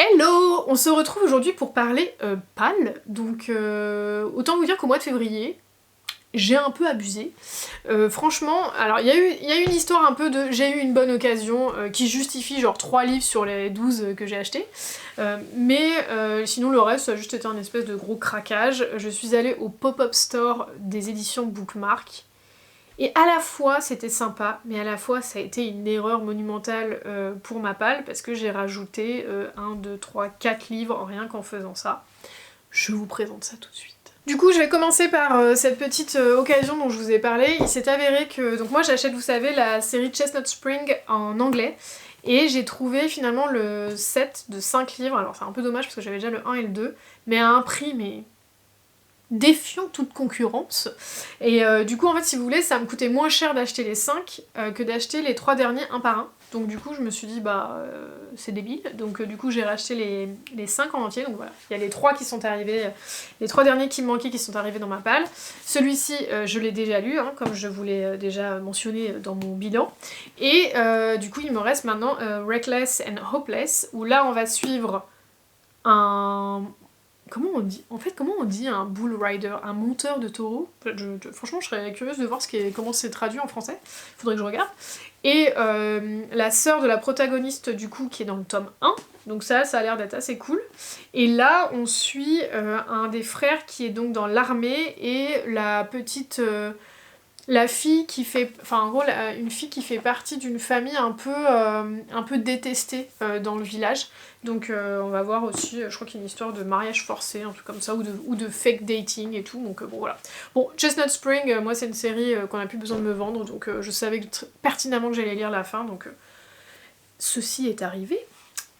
Hello! On se retrouve aujourd'hui pour parler PAL, donc autant vous dire qu'au mois de février, j'ai un peu abusé. Franchement, alors il y a eu une histoire un peu de j'ai eu une bonne occasion qui justifie genre 3 livres sur les 12 que j'ai achetés, mais sinon le reste ça a juste été un espèce de gros craquage. Je suis allée au pop-up store des éditions Bookmark. Et à la fois c'était sympa, mais à la fois ça a été une erreur monumentale pour ma palle parce que j'ai rajouté 1, 2, 3, 4 livres rien qu'en faisant ça. Je vous présente ça tout de suite. Du coup je vais commencer par cette petite occasion dont je vous ai parlé. Il s'est avéré que, donc moi j'achète vous savez la série Chestnut Spring en anglais et j'ai trouvé finalement le set de 5 livres, alors c'est un peu dommage parce que j'avais déjà le 1 et le 2, mais à un prix mais défiant toute concurrence. Et du coup en fait si vous voulez ça me coûtait moins cher d'acheter les 5 que d'acheter les 3 derniers un par un. Donc du coup je me suis dit bah c'est débile. Donc du coup j'ai racheté les 5 en entier. Donc voilà, il y a les 3 qui sont arrivés, les 3 derniers qui me manquaient qui sont arrivés dans ma palle. Celui-ci je l'ai déjà lu, hein, comme je vous l'ai déjà mentionné dans mon bilan. Et du coup il me reste maintenant Reckless and Hopeless, où là on va suivre un... Comment on dit? En fait, comment on dit un bull rider? Un monteur de taureau? Franchement, je serais curieuse de voir comment c'est traduit en français. Faudrait que je regarde. Et la sœur de la protagoniste, du coup, qui est dans le tome 1. Donc ça a l'air d'être assez cool. Et là, on suit un des frères qui est donc dans l'armée et la petite... la fille qui fait... Enfin, en gros, une fille qui fait partie d'une famille un peu détestée dans le village. Donc on va voir aussi, je crois qu'il y a une histoire de mariage forcé, un truc comme ça, ou de fake dating et tout, donc bon voilà. Bon, Chestnut Spring, moi c'est une série qu'on n'a plus besoin de me vendre, donc je savais pertinemment que j'allais lire la fin, donc ceci est arrivé.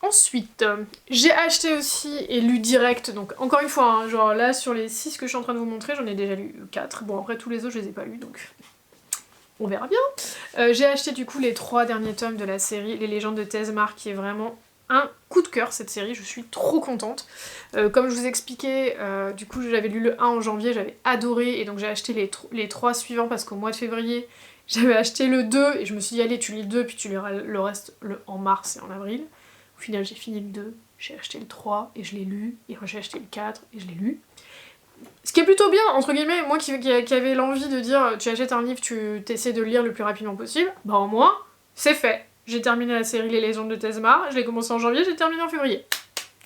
Ensuite, j'ai acheté aussi et lu direct, donc encore une fois, hein, genre là sur les 6 que je suis en train de vous montrer, j'en ai déjà lu 4, bon après tous les autres je les ai pas lus, donc on verra bien. J'ai acheté du coup les 3 derniers tomes de la série, Les Légendes de Tezmar, qui est vraiment un coup de cœur cette série, je suis trop contente. Comme je vous expliquais, du coup j'avais lu le 1 en janvier, j'avais adoré, et donc j'ai acheté les 3 suivants parce qu'au mois de février, j'avais acheté le 2, et je me suis dit allez tu lis le 2, puis tu liras le reste en mars et en avril. Au final j'ai fini le 2, j'ai acheté le 3 et je l'ai lu, et j'ai acheté le 4 et je l'ai lu. Ce qui est plutôt bien, entre guillemets, moi qui avait l'envie de dire tu achètes un livre, tu t'essaies de le lire le plus rapidement possible, bah au moins, c'est fait. J'ai terminé la série Les Légendes de Tezmar, je l'ai commencé en janvier, j'ai terminé en février.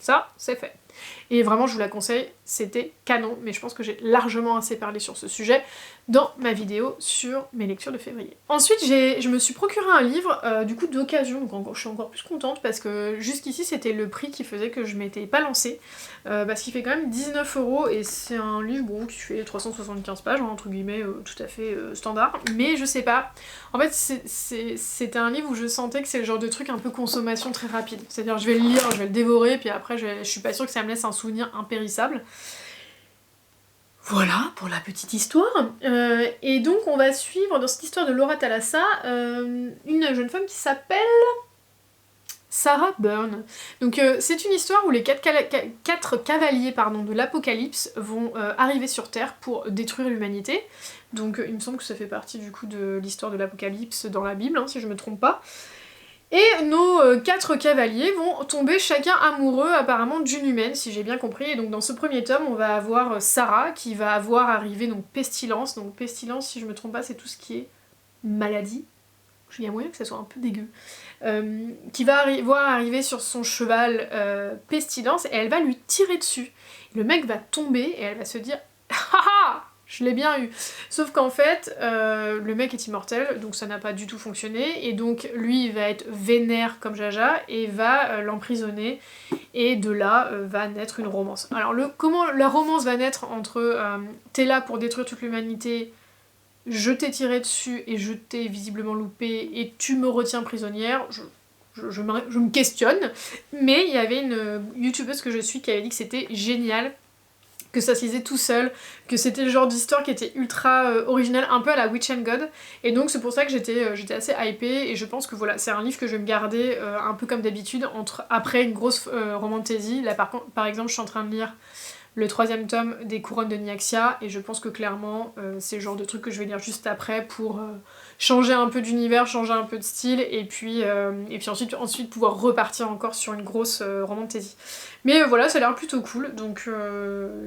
Ça, c'est fait. Et vraiment, je vous la conseille, c'était canon, mais je pense que j'ai largement assez parlé sur ce sujet dans ma vidéo sur mes lectures de février. Ensuite, je me suis procuré un livre, du coup d'occasion, donc je suis encore plus contente parce que jusqu'ici c'était le prix qui faisait que je m'étais pas lancée, parce qu'il fait quand même 19 € et c'est un livre bon, qui fait 375 pages, hein, entre guillemets, tout à fait standard, mais je sais pas, en fait c'était un livre où je sentais que c'est le genre de truc un peu consommation très rapide, c'est-à-dire je vais le lire, je vais le dévorer, puis après je suis pas sûre que ça me laisse un souvenir impérissable. Voilà pour la petite histoire. Et donc on va suivre dans cette histoire de Laura Thalassa une jeune femme qui s'appelle Sarah Byrne. Donc c'est une histoire où les 4 cavaliers de l'Apocalypse vont arriver sur Terre pour détruire l'humanité. Donc il me semble que ça fait partie du coup de l'histoire de l'Apocalypse dans la Bible, hein, si je me trompe pas. Et nos 4 cavaliers vont tomber chacun amoureux apparemment d'une humaine, si j'ai bien compris. Et donc dans ce premier tome, on va avoir Sarah qui va avoir arrivé donc Pestilence. Donc Pestilence, si je me trompe pas, c'est tout ce qui est maladie. Il y a moyen que ça soit un peu dégueu. Qui va voir arriver sur son cheval Pestilence et elle va lui tirer dessus. Le mec va tomber et elle va se dire « Haha ! Je l'ai bien eu !» Sauf qu'en fait, le mec est immortel, donc ça n'a pas du tout fonctionné, et donc lui il va être vénère comme Jaja, et va l'emprisonner, et de là va naître une romance. Alors comment la romance va naître entre t'es là pour détruire toute l'humanité, je t'ai tiré dessus, et je t'ai visiblement loupé, et tu me retiens prisonnière, je me questionne, mais il y avait une youtubeuse que je suis qui avait dit que c'était génial, que ça se lisait tout seul, que c'était le genre d'histoire qui était ultra originale, un peu à la Witch and God, et donc c'est pour ça que j'étais assez hypée, et je pense que voilà, c'est un livre que je vais me garder un peu comme d'habitude, après une grosse romantasy. Là par exemple je suis en train de lire le 3e tome des Couronnes de Nyaxia, et je pense que clairement c'est le genre de truc que je vais lire juste après pour... changer un peu d'univers, changer un peu de style, et puis ensuite pouvoir repartir encore sur une grosse roman-fantasy. Mais voilà, ça a l'air plutôt cool, donc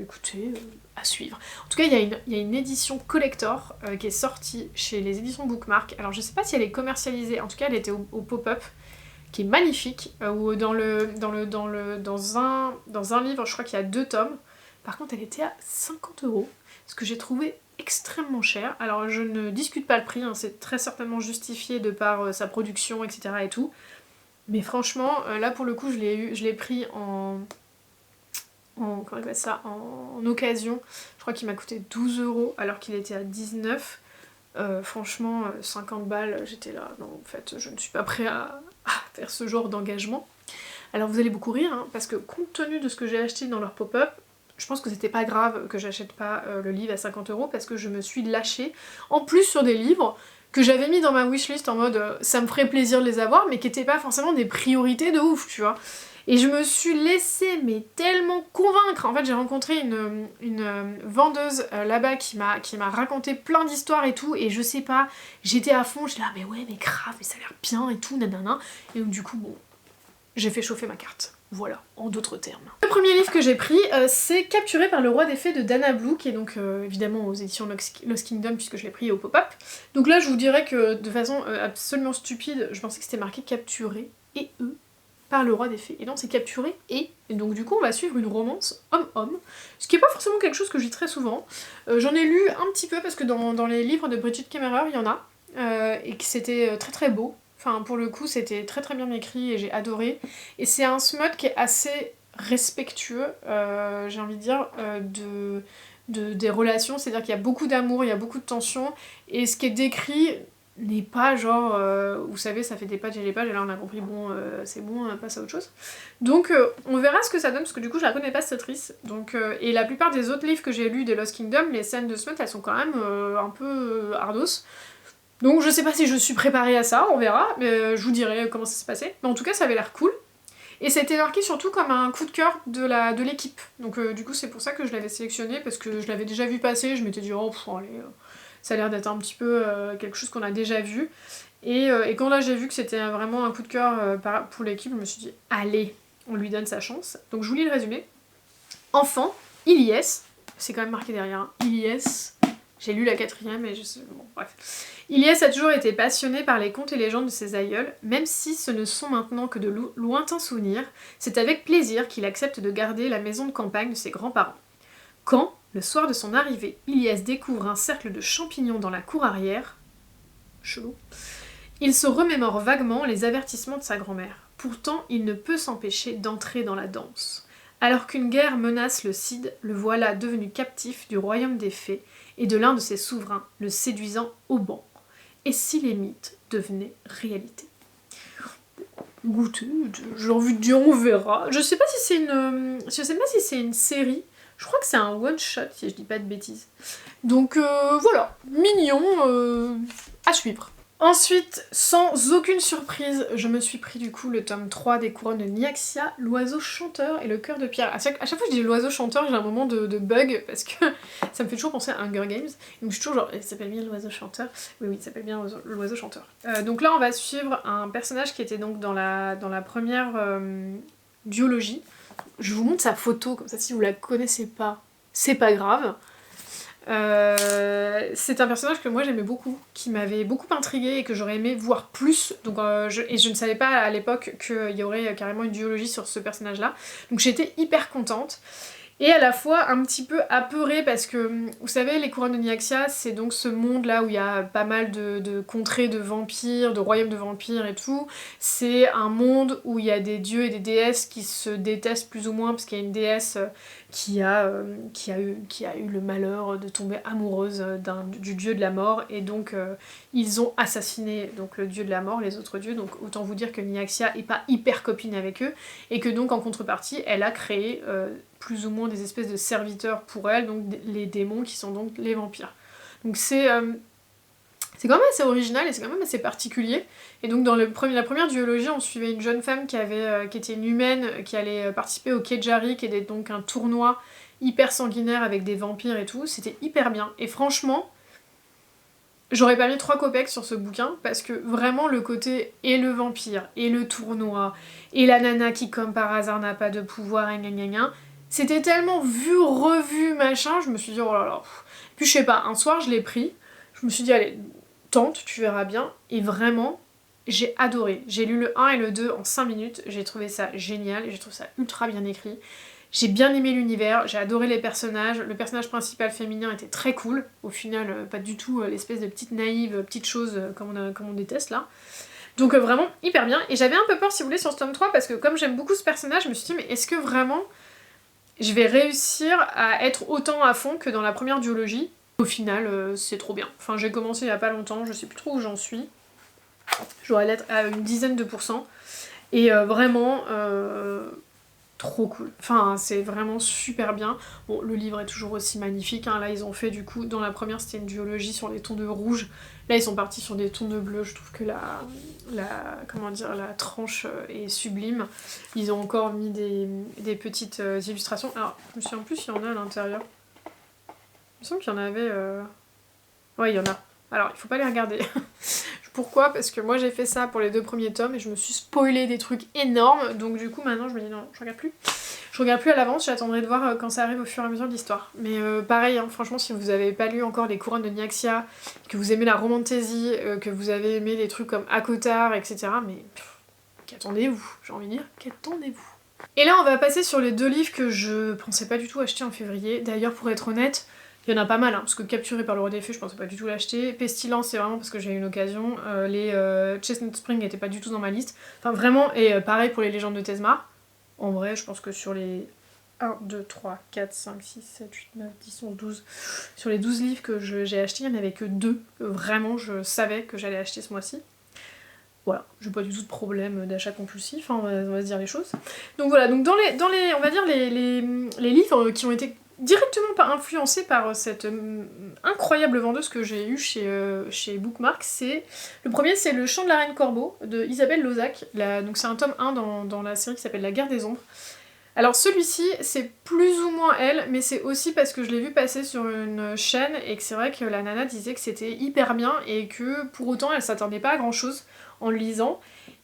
écoutez, à suivre. En tout cas, il y a une édition collector qui est sortie chez les éditions Bookmark. Alors je sais pas si elle est commercialisée, en tout cas elle était au pop-up, qui est magnifique, où dans un livre, je crois qu'il y a 2 tomes. Par contre, elle était à 50 €, ce que j'ai trouvé extrêmement cher. Alors je ne discute pas le prix, hein, c'est très certainement justifié de par sa production, etc. et tout. Mais franchement, là pour le coup, je l'ai pris comment on appelle ça, en occasion. Je crois qu'il m'a coûté 12 € alors qu'il était à 19. Franchement, 50 balles, j'étais là. Non, en fait, je ne suis pas prêt à faire ce genre d'engagement. Alors vous allez beaucoup rire, hein, parce que compte tenu de ce que j'ai acheté dans leur pop-up, je pense que c'était pas grave que j'achète pas le livre à 50 € parce que je me suis lâchée. En plus sur des livres que j'avais mis dans ma wishlist en mode ça me ferait plaisir de les avoir, mais qui étaient pas forcément des priorités de ouf, tu vois. Et je me suis laissée mais tellement convaincre. En fait, j'ai rencontré une vendeuse là-bas qui m'a raconté plein d'histoires et tout, et je sais pas, j'étais à fond, j'étais là mais ouais mais grave, mais ça a l'air bien et tout, nanana. Et donc du coup bon, j'ai fait chauffer ma carte. Voilà, en d'autres termes. Le premier livre que j'ai pris, c'est Capturé par le roi des fées de Dana Blue, qui est donc évidemment aux éditions Lost Kingdom, puisque je l'ai pris au pop-up. Donc là, je vous dirais que de façon absolument stupide, je pensais que c'était marqué Capturé et par le roi des fées. Et non, c'est Capturé et donc du coup, on va suivre une romance homme-homme, ce qui est pas forcément quelque chose que je lis très souvent. J'en ai lu un petit peu, parce que dans les livres de Bridget Kemmerer, il y en a, et que c'était très très beau. Enfin, pour le coup, c'était très très bien écrit et j'ai adoré. Et c'est un smut qui est assez respectueux, j'ai envie de dire, des relations. C'est-à-dire qu'il y a beaucoup d'amour, il y a beaucoup de tension. Et ce qui est décrit n'est pas genre, vous savez, ça fait des pages et des pages, et là on a compris, bon, c'est bon, on passe à autre chose. Donc on verra ce que ça donne, parce que du coup je la connais pas cette autrice. Donc, et la plupart des autres livres que j'ai lus des Lost Kingdom, les scènes de smut, elles sont quand même un peu hardos. Donc je sais pas si je suis préparée à ça, on verra, mais je vous dirai comment ça s'est passé. Mais en tout cas, ça avait l'air cool. Et ça a été marqué surtout comme un coup de cœur de l'équipe. Donc du coup, c'est pour ça que je l'avais sélectionné, parce que je l'avais déjà vu passer, je m'étais dit, oh, allez, ça a l'air d'être un petit peu quelque chose qu'on a déjà vu. Et quand là, j'ai vu que c'était vraiment un coup de cœur pour l'équipe, je me suis dit, allez, on lui donne sa chance. Donc je vous lis le résumé. Enfant, Ilyes, c'est quand même marqué derrière, hein. Ilyes, j'ai lu la 4e et je sais, bon, bref. Ilyes a toujours été passionné par les contes et légendes de ses aïeuls, même si ce ne sont maintenant que de lointains souvenirs, c'est avec plaisir qu'il accepte de garder la maison de campagne de ses grands-parents. Quand, le soir de son arrivée, Ilyes découvre un cercle de champignons dans la cour arrière, chelou, il se remémore vaguement les avertissements de sa grand-mère. Pourtant, il ne peut s'empêcher d'entrer dans la danse. Alors qu'une guerre menace le Cid, le voilà devenu captif du royaume des fées et de l'un de ses souverains, le séduisant Auban. Et si les mythes devenaient réalité? Écoutez, j'ai envie de dire, on verra. Je sais pas si c'est une série. Je crois que c'est un one shot, si je dis pas de bêtises. Donc voilà, mignon, à suivre. Ensuite, sans aucune surprise, je me suis pris du coup le tome 3 des couronnes de Nyaxia, l'oiseau chanteur et le cœur de pierre. À chaque fois que je dis l'oiseau chanteur, j'ai un moment de bug, parce que ça me fait toujours penser à Hunger Games. Donc je suis toujours genre, il s'appelle bien l'oiseau chanteur? Oui, il s'appelle bien l'oiseau chanteur. Donc là, on va suivre un personnage qui était donc dans la première duologie. Je vous montre sa photo, comme ça si vous la connaissez pas, c'est pas grave. C'est un personnage que moi j'aimais beaucoup, qui m'avait beaucoup intriguée et que j'aurais aimé voir plus. Donc, je ne savais pas à l'époque qu'il y aurait carrément une duologie sur ce personnage-là. Donc j'étais hyper contente. Et à la fois un petit peu apeurée parce que, vous savez, les couronnes de Nyaxia, c'est donc ce monde-là où il y a pas mal de contrées de vampires, de royaumes de vampires et tout. C'est un monde où il y a des dieux et des déesses qui se détestent plus ou moins, parce qu'il y a une déesse qui a eu le malheur de tomber amoureuse du dieu de la mort, et donc ils ont assassiné donc, le dieu de la mort, les autres dieux, donc autant vous dire que Nyaxia est pas hyper copine avec eux, et que donc en contrepartie, elle a créé plus ou moins des espèces de serviteurs pour elle, donc les démons qui sont donc les vampires. Donc c'est quand même assez original et c'est quand même assez particulier. Et donc dans la première duologie, on suivait une jeune femme qui était une humaine, qui allait participer au Kejari, qui était donc un tournoi hyper sanguinaire avec des vampires et tout. C'était hyper bien. Et franchement, J'aurais pas mis 3 copecs sur ce bouquin parce que vraiment le côté et le vampire, et le tournoi, et la nana qui comme par hasard n'a pas de pouvoir, et gna gna gna, c'était tellement vu, revu, machin, je me suis dit oh là là. Puis je sais pas, un soir je l'ai pris, je me suis dit allez, tente, tu verras bien, et vraiment, j'ai adoré. J'ai lu le 1 et le 2 en 5 minutes, j'ai trouvé ça génial, j'ai trouvé ça ultra bien écrit. J'ai bien aimé l'univers, j'ai adoré les personnages, le personnage principal féminin était très cool, au final pas du tout l'espèce de petite naïve, petite chose comme on déteste là. Donc vraiment hyper bien, et j'avais un peu peur si vous voulez sur ce tome 3 parce que comme j'aime beaucoup ce personnage, je me suis dit mais est-ce que vraiment je vais réussir à être autant à fond que dans la première duologie? Au final c'est trop bien. Enfin j'ai commencé il y a pas longtemps, je sais plus trop où j'en suis. Je dois être à une dizaine de pourcents. Et vraiment, trop cool. Enfin, c'est vraiment super bien. Bon, le livre est toujours aussi magnifique. Hein. Là, ils ont fait du coup, dans la première, c'était une duologie sur les tons de rouge. Là, ils sont partis sur des tons de bleu. Je trouve que comment dire, la tranche est sublime. Ils ont encore mis des petites illustrations. Alors, je me souviens en plus, il y en a à l'intérieur. Il me semble qu'il y en avait... Ouais, il y en a. Alors, il faut pas les regarder. Pourquoi? Parce que moi j'ai fait ça pour les 2 premiers tomes et je me suis spoilé des trucs énormes, donc du coup maintenant je me dis non, je regarde plus. Je regarde plus à l'avance, j'attendrai de voir quand ça arrive au fur et à mesure de l'histoire. Mais pareil, hein, franchement, si vous avez pas lu encore Les Couronnes de Nyaxia, que vous aimez la romantasy, que vous avez aimé les trucs comme Akotar, etc., mais qu'attendez-vous? J'ai envie de dire, qu'attendez-vous? Et là on va passer sur les 2 livres que je pensais pas du tout acheter en février. D'ailleurs, pour être honnête, il y en a pas mal, hein, parce que Capturé par le roi des fées, je pensais pas du tout l'acheter. Pestilence, c'est vraiment parce que j'ai eu une occasion. Les Chestnut Spring n'étaient pas du tout dans ma liste. Enfin, vraiment, et pareil pour les légendes de Tezmar. En vrai, je pense que sur les 1, 2, 3, 4, 5, 6, 7, 8, 9, 10, 11, 12... Sur les 12 livres que j'ai achetés, il n'y en avait que 2. Vraiment, je savais que j'allais acheter ce mois-ci. Voilà, j'ai pas du tout de problème d'achat compulsif, hein, on va se dire les choses. Donc voilà, donc dans les on va dire les livres qui ont été directement pas influencés par cette incroyable vendeuse que j'ai eue chez Bookmark, le premier c'est Le Chant de la Reine Corbeau de Isabelle Lozac, donc c'est un tome 1 dans la série qui s'appelle La Guerre des Ombres. Alors celui-ci, c'est plus ou moins elle, mais c'est aussi parce que je l'ai vu passer sur une chaîne et que c'est vrai que la nana disait que c'était hyper bien et que pour autant elle s'attendait pas à grand chose en le lisant.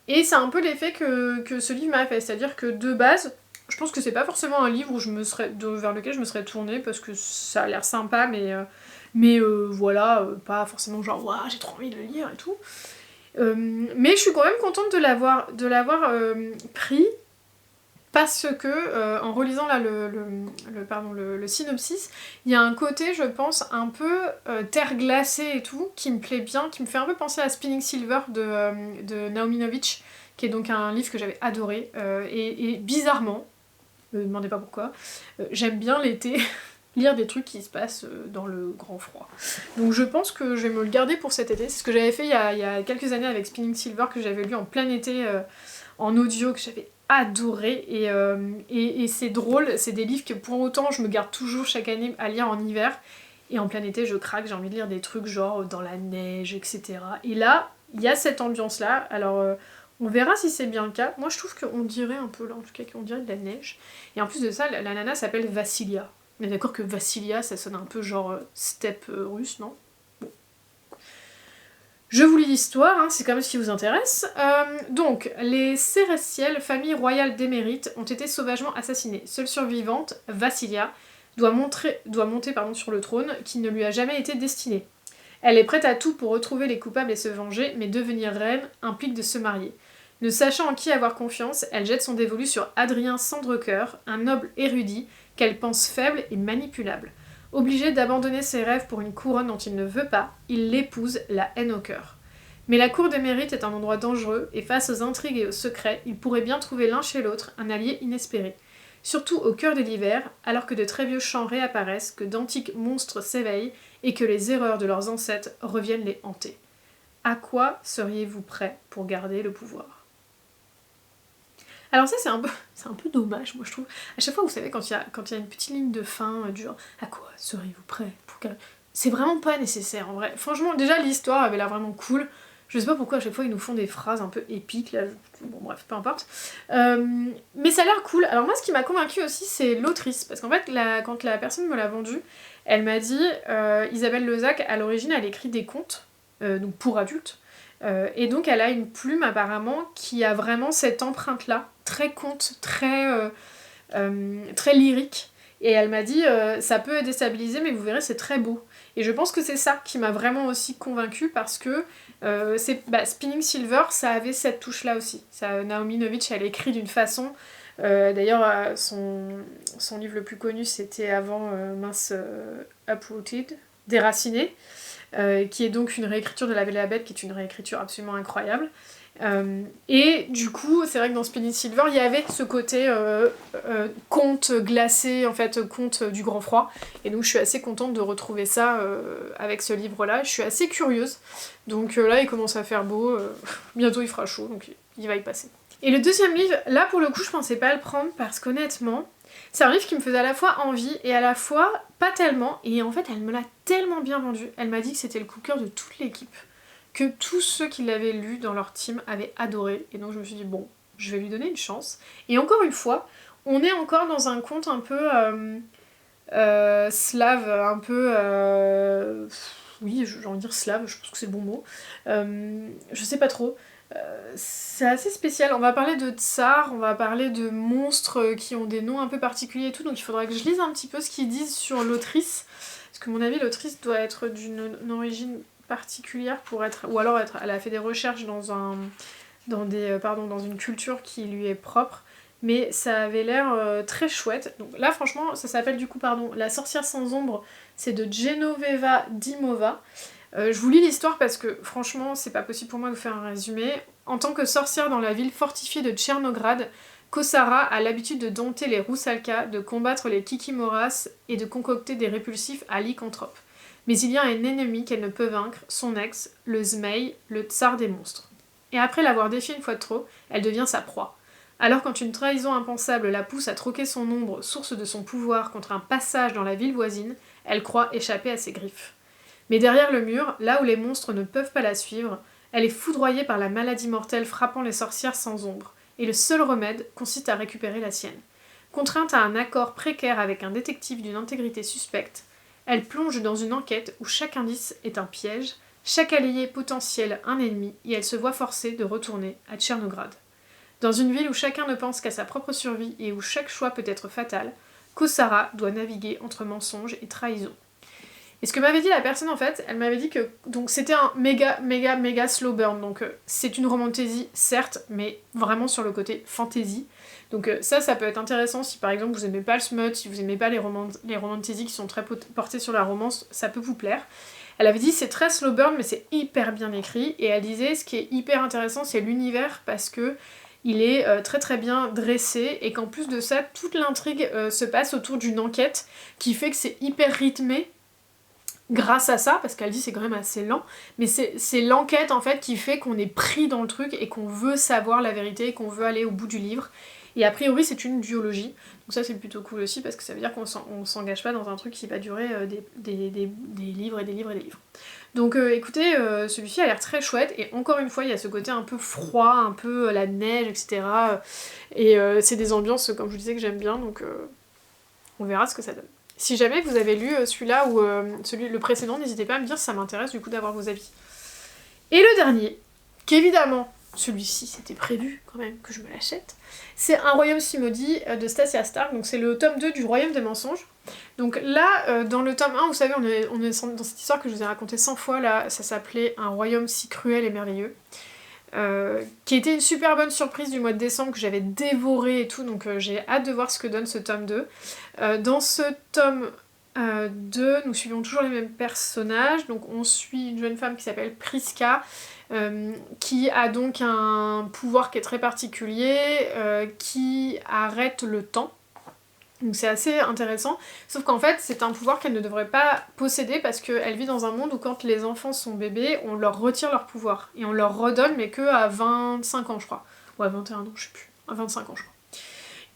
Et c'est un peu l'effet que ce livre m'a fait, c'est-à-dire que de base, je pense que c'est pas forcément un livre vers lequel je me serais tournée parce que ça a l'air sympa, mais voilà, pas forcément genre waouh, j'ai trop envie de le lire et tout. Mais je suis quand même contente de l'avoir pris. Parce que, en relisant là le synopsis, il y a un côté, je pense, un peu terre glacée et tout, qui me plaît bien, qui me fait un peu penser à Spinning Silver de Naomi Novich, qui est donc un livre que j'avais adoré. Et bizarrement, me demandez pas pourquoi, j'aime bien l'été lire des trucs qui se passent dans le grand froid. Donc je pense que je vais me le garder pour cet été. C'est ce que j'avais fait il y a quelques années avec Spinning Silver, que j'avais lu en plein été en audio, que j'avais adoré, et c'est drôle, c'est des livres que pour autant je me garde toujours chaque année à lire en hiver, et en plein été je craque, j'ai envie de lire des trucs genre dans la neige, etc. Et là, il y a cette ambiance là, alors on verra si c'est bien le cas. Moi je trouve qu'on dirait un peu là, en tout cas qu'on dirait de la neige, et en plus de ça, la nana s'appelle Vassilia. On est d'accord que Vassilia ça sonne un peu genre steppe russe, non? Je vous lis l'histoire, hein, c'est quand même ce qui vous intéresse. Donc, les Cérestiels, famille royale d'émérite, ont été sauvagement assassinés. Seule survivante, Vassilia, doit monter sur le trône qui ne lui a jamais été destiné. Elle est prête à tout pour retrouver les coupables et se venger, mais devenir reine implique de se marier. Ne sachant en qui avoir confiance, elle jette son dévolu sur Adrien Sandrecoeur, un noble érudit qu'elle pense faible et manipulable. Obligé d'abandonner ses rêves pour une couronne dont il ne veut pas, il l'épouse, la haine au cœur. Mais la cour des mérites est un endroit dangereux, et face aux intrigues et aux secrets, ils pourraient bien trouver l'un chez l'autre un allié inespéré. Surtout au cœur de l'hiver, alors que de très vieux chants réapparaissent, que d'antiques monstres s'éveillent, et que les erreurs de leurs ancêtres reviennent les hanter. À quoi seriez-vous prêts pour garder le pouvoir ? Alors ça c'est un peu dommage, moi je trouve. À chaque fois, vous savez, quand il y a une petite ligne de fin, du genre « À quoi seriez-vous prêts pour garder... » C'est vraiment pas nécessaire en vrai. Franchement, déjà l'histoire avait l'air vraiment cool. Je sais pas pourquoi à chaque fois ils nous font des phrases un peu épiques, là, bon bref, peu importe. Mais ça a l'air cool. Alors moi ce qui m'a convaincue aussi c'est l'autrice, parce qu'en fait quand la personne me l'a vendu, elle m'a dit Isabelle Lozac à l'origine elle écrit des contes, donc pour adultes. Et donc elle a une plume apparemment qui a vraiment cette empreinte-là, très conte, très lyrique. Et elle m'a dit, ça peut déstabiliser, mais vous verrez, c'est très beau. Et je pense que c'est ça qui m'a vraiment aussi convaincue, parce que Spinning Silver, ça avait cette touche-là aussi. Naomi Novich, elle écrit d'une façon... D'ailleurs, son livre le plus connu, c'était avant Uprooted, Déraciné, qui est donc une réécriture de La Belle et la Bête, qui est une réécriture absolument incroyable. Et du coup, c'est vrai que dans Spinning Silver, il y avait ce côté conte glacé, en fait, conte du grand froid. Et donc je suis assez contente de retrouver ça avec ce livre-là. Je suis assez curieuse. Donc là, il commence à faire beau. Bientôt, il fera chaud, donc il va y passer. Et le deuxième livre, là pour le coup, je pensais pas le prendre parce qu'honnêtement, c'est un livre qui me faisait à la fois envie et à la fois pas tellement. Et en fait, elle me l'a tellement bien vendu. Elle m'a dit que c'était le coup de cœur de toute l'équipe. Que tous ceux qui l'avaient lu dans leur team avaient adoré. Et donc je me suis dit, bon, je vais lui donner une chance. Et encore une fois, on est encore dans un conte un peu slave, un peu... oui, j'ai envie de dire slave, je pense que c'est le bon mot. Je sais pas trop. C'est assez spécial. On va parler de tsars, on va parler de monstres qui ont des noms un peu particuliers et tout, donc il faudra que je lise un petit peu ce qu'ils disent sur l'autrice. Parce que à mon avis, l'autrice doit être d'une origine particulière pour être... Ou alors elle a fait des recherches dans une culture qui lui est propre. Mais ça avait l'air très chouette. Donc là, franchement, ça s'appelle du coup, La sorcière sans ombre. C'est de Genoveva Dimova. Je vous lis l'histoire parce que franchement c'est pas possible pour moi de vous faire un résumé. En tant que sorcière dans la ville fortifiée de Tchernograd, Kosara a l'habitude de dompter les roussalkas, de combattre les kikimoras et de concocter des répulsifs à lycanthropes. Mais il y a un ennemi qu'elle ne peut vaincre, son ex, le Zmei, le tsar des monstres. Et après l'avoir défié une fois de trop, elle devient sa proie. Alors quand une trahison impensable la pousse à troquer son ombre, source de son pouvoir, contre un passage dans la ville voisine, elle croit échapper à ses griffes. Mais derrière le mur, là où les monstres ne peuvent pas la suivre, elle est foudroyée par la maladie mortelle frappant les sorcières sans ombre, et le seul remède consiste à récupérer la sienne. Contrainte à un accord précaire avec un détective d'une intégrité suspecte, elle plonge dans une enquête où chaque indice est un piège, chaque allié potentiel un ennemi, et elle se voit forcée de retourner à Tchernograd. Dans une ville où chacun ne pense qu'à sa propre survie et où chaque choix peut être fatal, Kosara doit naviguer entre mensonges et trahison. Et ce que m'avait dit la personne en fait, elle m'avait dit que donc c'était un méga slow burn, donc c'est une romantasy certes, mais vraiment sur le côté fantasy. Donc ça peut être intéressant si par exemple vous aimez pas le smut, si vous aimez pas les romantasy qui sont très portées sur la romance, ça peut vous plaire. Elle avait dit c'est très slow burn mais c'est hyper bien écrit, et elle disait ce qui est hyper intéressant c'est l'univers parce que il est très très bien dressé et qu'en plus de ça toute l'intrigue se passe autour d'une enquête qui fait que c'est hyper rythmé. Grâce à ça, parce qu'elle dit c'est quand même assez lent, mais c'est l'enquête en fait qui fait qu'on est pris dans le truc et qu'on veut savoir la vérité et qu'on veut aller au bout du livre. Et a priori c'est une duologie, donc ça c'est plutôt cool aussi parce que ça veut dire qu'on s'engage pas dans un truc qui va durer des livres et des livres et des livres. Donc écoutez, celui-ci a l'air très chouette et encore une fois il y a ce côté un peu froid, un peu la neige, etc. Et c'est des ambiances comme je vous disais que j'aime bien, donc on verra ce que ça donne. Si jamais vous avez lu celui-là ou le précédent, n'hésitez pas à me dire si ça m'intéresse du coup d'avoir vos avis. Et le dernier, qu'évidemment, celui-ci c'était prévu quand même que je me l'achète, c'est Un royaume si maudit de Stasia Stark, donc c'est le tome 2 du Royaume des mensonges. Donc là, dans le tome 1, vous savez, on est dans cette histoire que je vous ai racontée 100 fois, là, ça s'appelait Un royaume si cruel et merveilleux. Qui était une super bonne surprise du mois de décembre que j'avais dévoré et tout, donc j'ai hâte de voir ce que donne ce tome 2. Dans ce tome 2, nous suivons toujours les mêmes personnages, donc on suit une jeune femme qui s'appelle Priska, qui a donc un pouvoir qui est très particulier, qui arrête le temps. Donc c'est assez intéressant, sauf qu'en fait c'est un pouvoir qu'elle ne devrait pas posséder parce qu'elle vit dans un monde où quand les enfants sont bébés, on leur retire leur pouvoir. Et on leur redonne mais que à 25 ans je crois. Ou à 21 ans, je sais plus. À 25 ans je crois.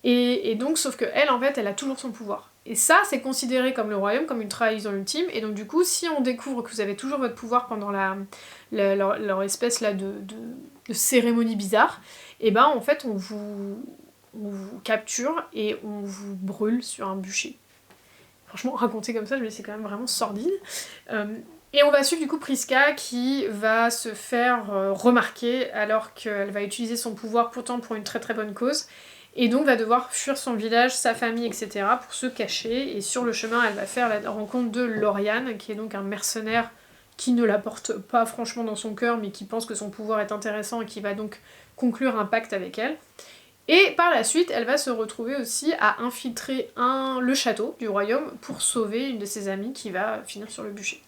Et donc sauf que elle en fait elle a toujours son pouvoir. Et ça c'est considéré comme le royaume, comme une trahison ultime, et donc du coup si on découvre que vous avez toujours votre pouvoir pendant leur espèce là de cérémonie bizarre, et ben en fait on vous capture et on vous brûle sur un bûcher. Franchement, raconter comme ça, je me dis c'est quand même vraiment sordide. Et on va suivre du coup Priska qui va se faire remarquer alors qu'elle va utiliser son pouvoir pourtant pour une très très bonne cause. Et donc va devoir fuir son village, sa famille, etc. pour se cacher. Et sur le chemin, elle va faire la rencontre de Lauriane, qui est donc un mercenaire qui ne la porte pas franchement dans son cœur, mais qui pense que son pouvoir est intéressant et qui va donc conclure un pacte avec elle. Et par la suite, elle va se retrouver aussi à infiltrer le château du royaume pour sauver une de ses amies qui va finir sur le bûcher.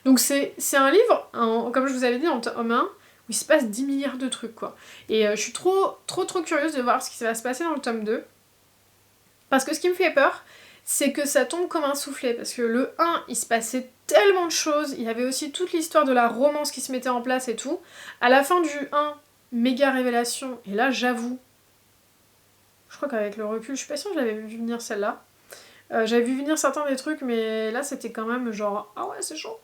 Donc c'est un livre, comme je vous avais dit, en tome 1, où il se passe 10 milliards de trucs, quoi. Et je suis trop curieuse de voir ce qui va se passer dans le tome 2. Parce que ce qui me fait peur, c'est que ça tombe comme un soufflet. Parce que le 1, il se passait tellement de choses, il y avait aussi toute l'histoire de la romance qui se mettait en place et tout. À la fin du 1, méga révélation, et là j'avoue, je crois qu'avec le recul, je suis pas sûre que je l'avais vu venir celle-là. J'avais vu venir certains des trucs, mais là c'était quand même genre ah ouais c'est chaud.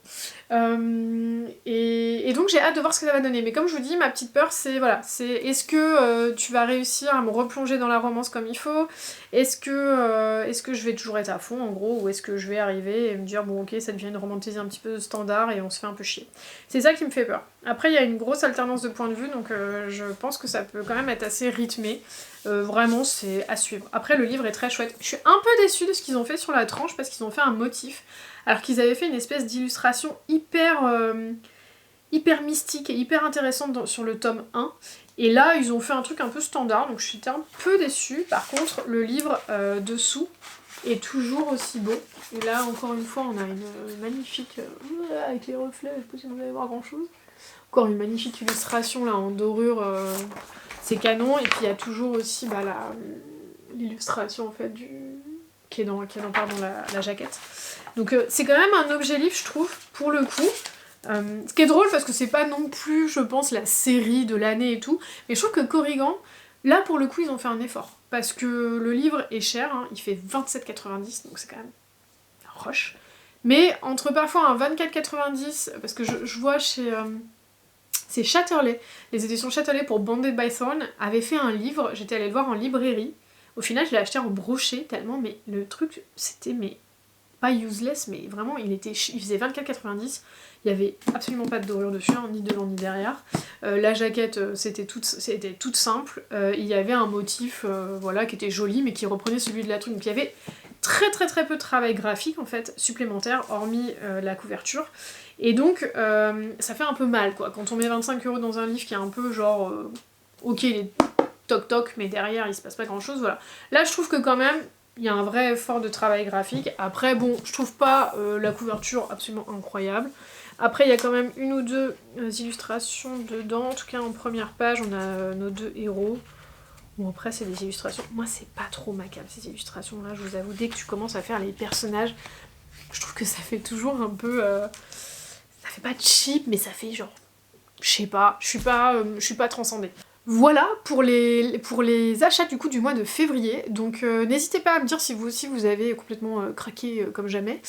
Et donc j'ai hâte de voir ce que ça va donner. Mais comme je vous dis, ma petite peur c'est voilà, c'est est-ce que tu vas réussir à me replonger dans la romance comme il faut? Est-ce que je vais toujours être à fond en gros, ou est-ce que je vais arriver et me dire bon ok ça devient une romantésie un petit peu standard et on se fait un peu chier. C'est ça qui me fait peur. Après il y a une grosse alternance de points de vue, donc je pense que ça peut quand même être assez rythmé. Vraiment c'est à suivre. Après le livre est très chouette. Je suis un peu déçue de ce qu'ils ont fait sur la tranche parce qu'ils ont fait un motif alors qu'ils avaient fait une espèce d'illustration hyper mystique et hyper intéressante sur le tome 1 et là ils ont fait un truc un peu standard donc je suis un peu déçue. Par contre le livre dessous est toujours aussi beau et là encore une fois on a une magnifique avec les reflets, je sais pas si vous allez voir grand chose, encore une magnifique illustration là en dorure. C'est canon, et puis il y a toujours aussi l'illustration en fait qui est dans la jaquette. Donc c'est quand même un objet livre je trouve, pour le coup. Ce qui est drôle parce que c'est pas non plus, je pense, la série de l'année et tout, mais je trouve que Corrigan, là pour le coup ils ont fait un effort. Parce que le livre est cher, hein, il fait 27,90, donc c'est quand même roche. Mais entre parfois un 24,90, parce que je vois chez... c'est Chatterley, les éditions Chatterley pour Bonded by Thorn avaient fait un livre, j'étais allée le voir en librairie. Au final, je l'ai acheté en brochet tellement, mais le truc, c'était pas useless, mais vraiment, il faisait 24,90. Il y avait absolument pas de dorure dessus, hein, ni devant ni derrière. La jaquette, c'était toute simple. Il y avait un motif, voilà, qui était joli, mais qui reprenait celui de la truc. Donc il y avait très peu de travail graphique en fait supplémentaire, hormis la couverture. Et donc, ça fait un peu mal, quoi. Quand on met 25€ dans un livre qui est un peu genre... ok, il est toc-toc, mais derrière, il se passe pas grand-chose, voilà. Là, je trouve que quand même, il y a un vrai effort de travail graphique. Après, bon, je trouve pas la couverture absolument incroyable. Après, il y a quand même une ou deux illustrations dedans. En tout cas, en première page, on a nos deux héros. Bon, après, c'est des illustrations. Moi, c'est pas trop ma came, ces illustrations-là, je vous avoue. Dès que tu commences à faire les personnages, je trouve que ça fait toujours un peu... ça fait pas cheap, mais ça fait genre... Je sais pas, je suis pas transcendée. Voilà pour les achats du coup du mois de février, donc n'hésitez pas à me dire si vous aussi vous avez complètement craqué comme jamais,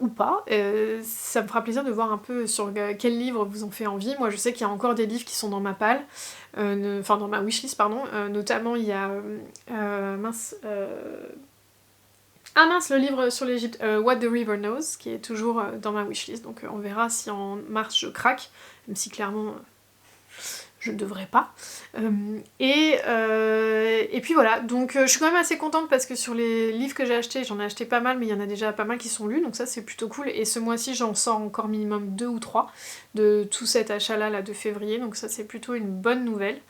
ou pas. Ça me fera plaisir de voir un peu sur quels livres vous ont fait envie. Moi je sais qu'il y a encore des livres qui sont dans ma palle, enfin dans ma wishlist pardon, notamment il y a... Ah mince, le livre sur l'Égypte, What the River Knows, qui est toujours dans ma wishlist, donc on verra si en mars je craque, même si clairement je ne devrais pas. Et puis voilà, donc je suis quand même assez contente parce que sur les livres que j'ai achetés, j'en ai acheté pas mal, mais il y en a déjà pas mal qui sont lus, donc ça c'est plutôt cool. Et ce mois-ci j'en sors encore minimum 2 ou 3 de tout cet achat-là de février, donc ça c'est plutôt une bonne nouvelle.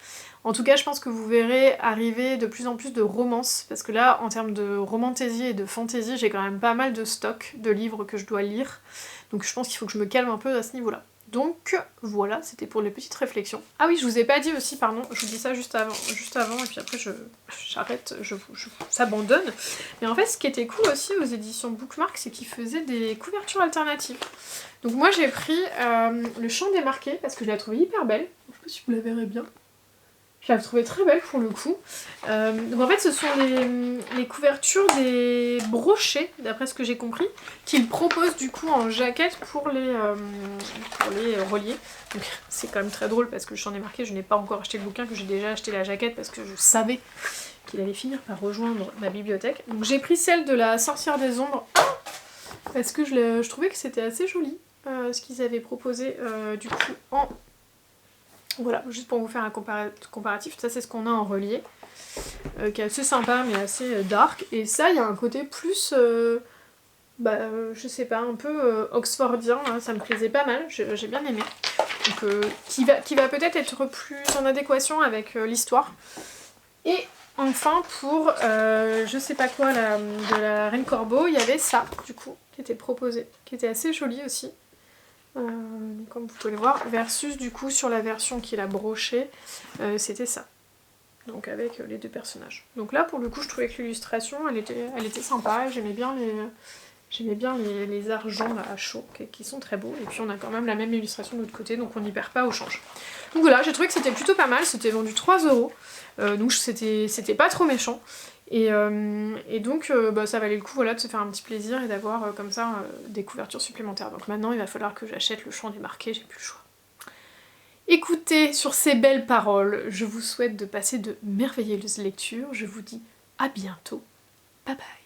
En tout cas, je pense que vous verrez arriver de plus en plus de romances, parce que là, en termes de romantésie et de fantaisie, j'ai quand même pas mal de stock de livres que je dois lire, donc je pense qu'il faut que je me calme un peu à ce niveau-là. Donc voilà, c'était pour les petites réflexions. Ah oui, je vous ai pas dit aussi, pardon, je vous dis ça juste avant et puis après j'arrête, je s'abandonne. Mais en fait, ce qui était cool aussi aux éditions Bookmark, c'est qu'ils faisaient des couvertures alternatives. Donc moi j'ai pris Le Chant des Marqués, parce que je la trouvais hyper belle. Je sais pas si vous la verrez bien. Je la trouvais très belle pour le coup. Donc en fait ce sont les couvertures des brochets, d'après ce que j'ai compris, qu'ils proposent du coup en jaquette pour les relier. Donc c'est quand même très drôle parce que j'en ai marqué, je n'ai pas encore acheté le bouquin, que j'ai déjà acheté la jaquette parce que je savais qu'il allait finir par rejoindre ma bibliothèque. Donc j'ai pris celle de la Sorcière des Ombres parce que je trouvais que c'était assez joli. ce qu'ils avaient proposé du coup en... Voilà, juste pour vous faire un comparatif, ça c'est ce qu'on a en relié, qui est assez sympa mais assez dark. Et ça, il y a un côté plus, je sais pas, un peu oxfordien, hein, ça me plaisait pas mal, j'ai bien aimé. Donc, qui va peut-être être plus en adéquation avec l'histoire. Et enfin pour, je sais pas quoi, de la Reine Corbeau, il y avait ça, du coup, qui était proposé, qui était assez joli aussi. Comme vous pouvez le voir, versus du coup sur la version qu'il a brochée, c'était ça. Donc avec les deux personnages. Donc là pour le coup je trouvais que l'illustration elle était sympa, j'aimais bien les argents là, à chaud qui sont très beaux, et puis on a quand même la même illustration de l'autre côté, donc on n'y perd pas au change. Donc voilà, j'ai trouvé que c'était plutôt pas mal, c'était vendu 3€, donc c'était pas trop méchant. Et donc ça valait le coup, voilà, de se faire un petit plaisir et d'avoir comme ça des couvertures supplémentaires. Donc maintenant il va falloir que j'achète le Chant du Marquet, j'ai plus le choix. Écoutez, sur ces belles paroles, je vous souhaite de passer de merveilleuses lectures, je vous dis à bientôt, bye bye.